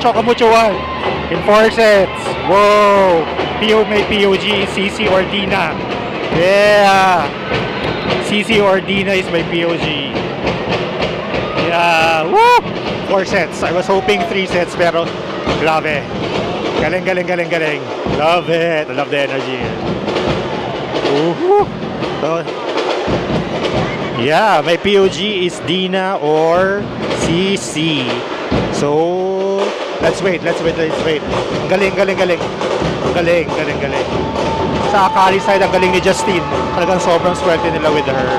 Chocamucho 1 in 4 sets. Whoa! May POG, CC or Dina. Yeah! CC or Dina is my POG. Yeah! Woo! 4 sets. I was hoping 3 sets pero grabe. Galing, galing, galing, galing. Love it. I love the energy. So, yeah, my POG is Dina or CC. So, let's wait. Galing, galing, galing. Galing, galing, galing. Sa Akali side, ang galing ni Justine. Talagang sobrang swerte nila with her.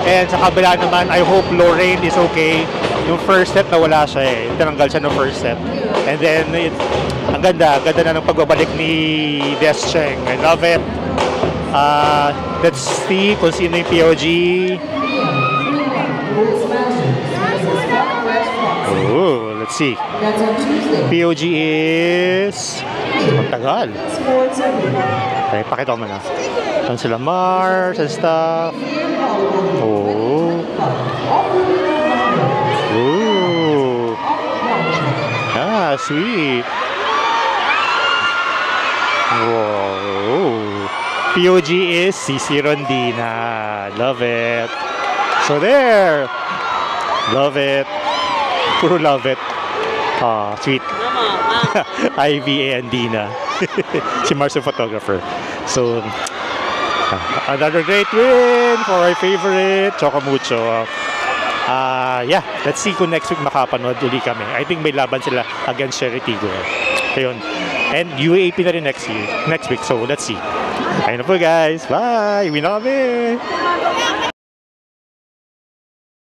And sa kabila naman, I hope Lorraine is okay. Yung first set nawala siya eh. Tinanggal siya ng first set. And then, ang ganda na ng pagbabalik ni Descheng. I love it. Let's see kung sino yung POG. Oh, let's see. POG is... Matagal. Okay, pakita ko muna. Saan sila Mars and stuff. Oh. Ooh. Ah, sweet. Whoa. POG is CC Rondina. Love it. So there. Love it. Puro love it. Ah, sweet. IVA and Dina. Si Mars yung photographer. So, another great win for my favorite, Chocamucho. Yeah, let's see kung next week makapanood uli kami. I think may laban sila against Sherry Tigo. Ayun. And UAP na rin next week. So, let's see. Ayun na po guys. Bye! Uwi na kami!